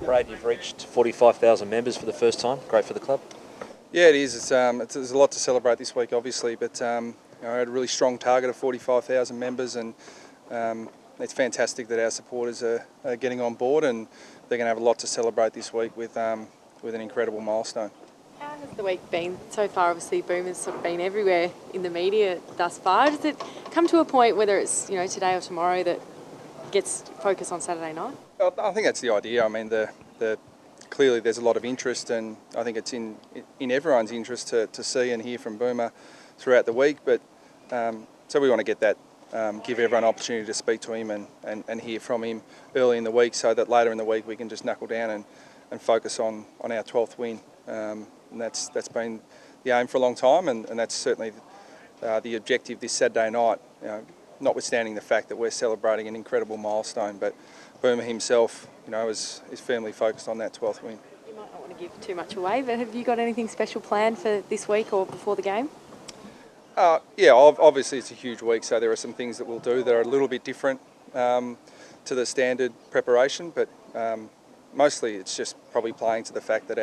Brad, you've reached 45,000 members for the first time. Great for the club. Yeah, it is. There's a lot to celebrate this week, obviously, but I had a really strong target of 45,000 members, and it's fantastic that our supporters are getting on board, and they're going to have a lot to celebrate this week with an incredible milestone. How has the week been so far? Obviously, Boomer's sort of been everywhere in the media thus far. Does it come to a point, whether it's today or tomorrow, that gets focus on Saturday night? I think that's the idea. I mean, clearly there's a lot of interest, and I think it's in everyone's interest to see and hear from Boomer throughout the week. But so we want to get that, give everyone an opportunity to speak to him and hear from him early in the week, so that later in the week we can just knuckle down and focus on our 12th win. And that's been the aim for a long time, and that's certainly the objective this Saturday night. Notwithstanding the fact that we're celebrating an incredible milestone, but Boomer himself, is firmly focused on that 12th win. You might not want to give too much away, but have you got anything special planned for this week or before the game? Yeah, obviously it's a huge week, so there are some things that we'll do that are a little bit different to the standard preparation, but mostly it's just probably playing to the fact that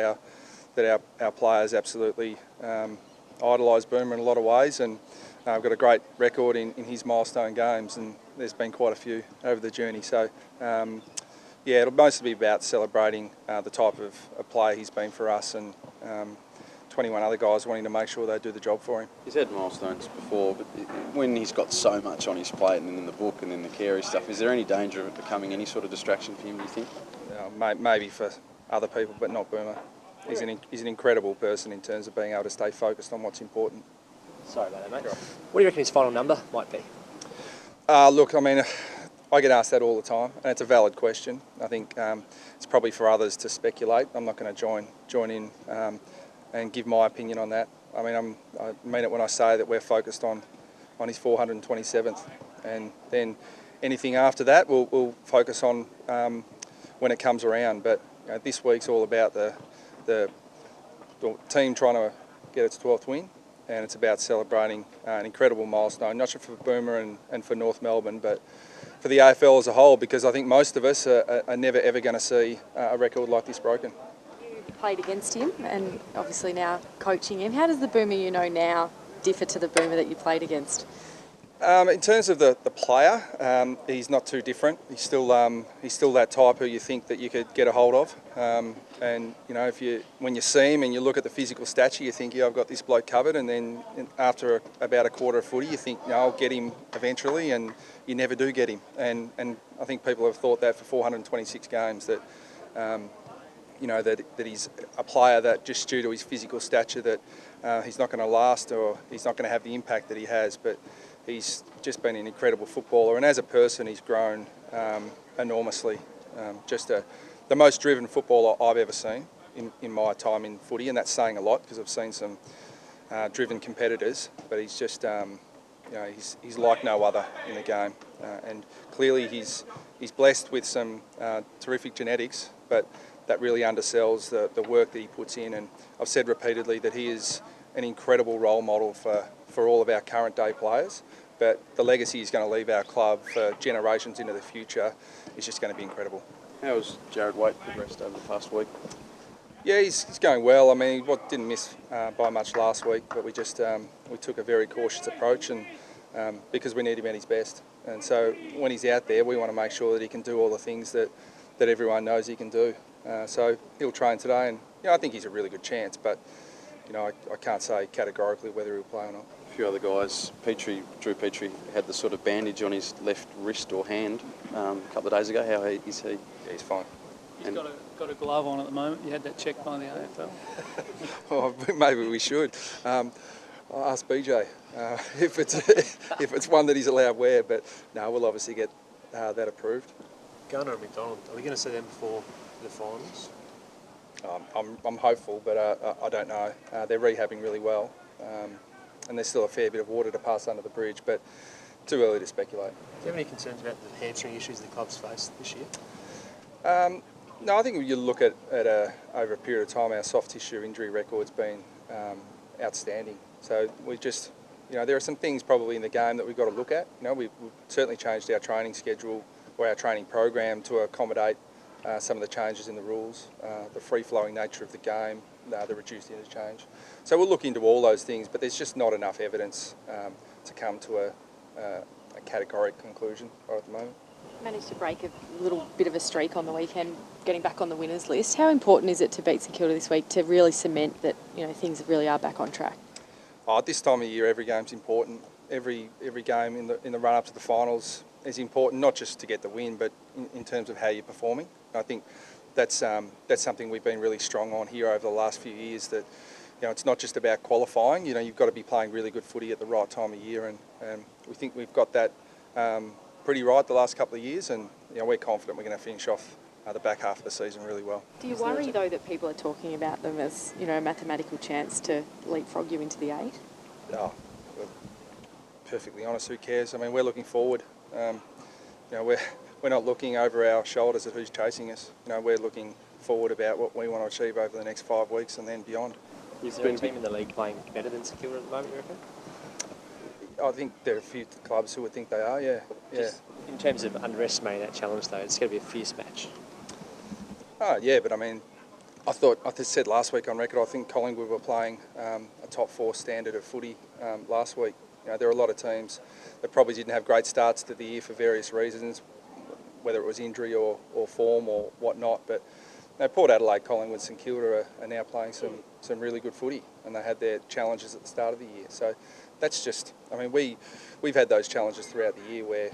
our players absolutely idolise Boomer in a lot of ways, and I've got a great record in his milestone games, and there's been quite a few over the journey. So, yeah, it'll mostly be about celebrating the type of player he's been for us, and 21 other guys wanting to make sure they do the job for him. He's had milestones before, but when he's got so much on his plate and in the book and in the carey stuff, is there any danger of it becoming any sort of distraction for him, do you think? Maybe for other people, but not Boomer. He's an incredible person in terms of being able to stay focused on what's important. Sorry about that, mate. What do you reckon his final number might be? Look, I mean, I get asked that all the time, and it's a valid question. I think it's probably for others to speculate. I'm not going to join in and give my opinion on that. I mean, I mean it when I say that we're focused on his 427th, and then anything after that we'll focus on when it comes around. But this week's all about the team trying to get its 12th win, and it's about celebrating an incredible milestone, not just for Boomer and for North Melbourne, but for the AFL as a whole, because I think most of us are never ever going to see a record like this broken. You played against him and obviously now coaching him. How does the Boomer you know now differ to the Boomer that you played against? In terms of the player, he's not too different. He's still that type who you think that you could get a hold of. And when you see him and you look at the physical stature, you think, yeah, I've got this bloke covered. And then after about a quarter of footy, you think, no, I'll get him eventually, and you never do get him. And I think people have thought that for 426 games that that he's a player that just due to his physical stature that he's not going to last, or he's not going to have the impact that he has. But he's just been an incredible footballer, and as a person he's grown enormously. The most driven footballer I've ever seen in my time in footy, and that's saying a lot because I've seen some driven competitors, but he's just he's like no other in the game, and clearly he's blessed with some terrific genetics, but that really undersells the work that he puts in. And I've said repeatedly that he is an incredible role model for all of our current day players, but the legacy he's going to leave our club for generations into the future is just going to be incredible. How has Jared Waite progressed over the past week? Yeah, he's going well. I mean, he didn't miss by much last week, but we took a very cautious approach, and because we need him at his best. And so when he's out there, we want to make sure that he can do all the things that everyone knows he can do. So he'll train today, and I think he's a really good chance, but I can't say categorically whether he'll play or not. A few other guys, Drew Petrie had the sort of bandage on his left wrist or hand a couple of days ago. How is he? Yeah, he's fine. He's got a glove on at the moment. You had that checked by the AFL. Oh, maybe we should. I'll ask BJ if it's one that he's allowed to wear, but no, we'll obviously get that approved. Garner and McDonald, are we going to see them before the finals? I'm hopeful, but I don't know. They're rehabbing really well, and there's still a fair bit of water to pass under the bridge, but too early to speculate. Do you have any concerns about the hamstring issues the club's faced this year? No, I think if you look at over a period of time, our soft tissue injury record's been outstanding. So we just, there are some things probably in the game that we've got to look at. We've certainly changed our training schedule or our training program to accommodate some of the changes in the rules, the free-flowing nature of the game, the reduced interchange. So we'll look into all those things, but there's just not enough evidence to come to a categorical conclusion right at the moment. Managed to break a little bit of a streak on the weekend, getting back on the winners list. How important is it to beat St Kilda this week to really cement that things really are back on track? At this time of year, every game's important. Every game in the run-up to the finals is important, not just to get the win, but in terms of how you're performing. I think that's something we've been really strong on here over the last few years. That it's not just about qualifying. You've got to be playing really good footy at the right time of year, and we think we've got that pretty right the last couple of years, and we're confident we're going to finish off the back half of the season really well. Do you worry though that people are talking about them as a mathematical chance to leapfrog you into the 8? No, perfectly honest. Who cares? I mean, we're looking forward. We're not looking over our shoulders at who's chasing us. We're looking forward about what we want to achieve over the next 5 weeks and then beyond. Is there a team in the league playing better than St Kilda at the moment, you reckon? I think there are a few clubs who would think they are, yeah. Just in terms of underestimating that challenge, though, it's going to be a fierce match. Oh, yeah, but I mean, I said last week on record, I think Collingwood were playing a top 4 standard of footy last week. There are a lot of teams that probably didn't have great starts to the year for various reasons, whether it was injury or form or whatnot, but Port Adelaide, Collingwood, St Kilda are now playing some really good footy, and they had their challenges at the start of the year. So that's just, I mean, we've had those challenges throughout the year where,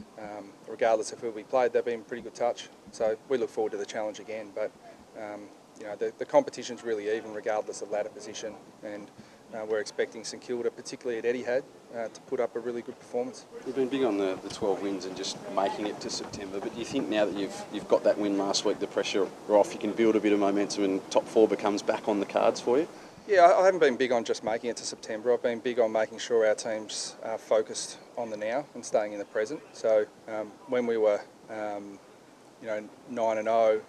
regardless of who we played, they've been pretty good touch. So we look forward to the challenge again, but the competition's really even regardless of ladder position, and we're expecting St Kilda, particularly at Etihad, to put up a really good performance. You've been big on the 12 wins and just making it to September, but do you think now that you've got that win last week, the pressure off, you can build a bit of momentum and top 4 becomes back on the cards for you? Yeah, I haven't been big on just making it to September. I've been big on making sure our team's focused on the now and staying in the present. So when we were 9-0,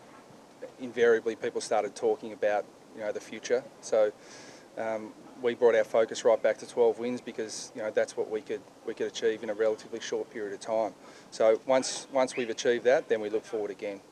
invariably people started talking about the future. So we brought our focus right back to 12 wins because that's what we could achieve in a relatively short period of time. So once we've achieved that, then we look forward again.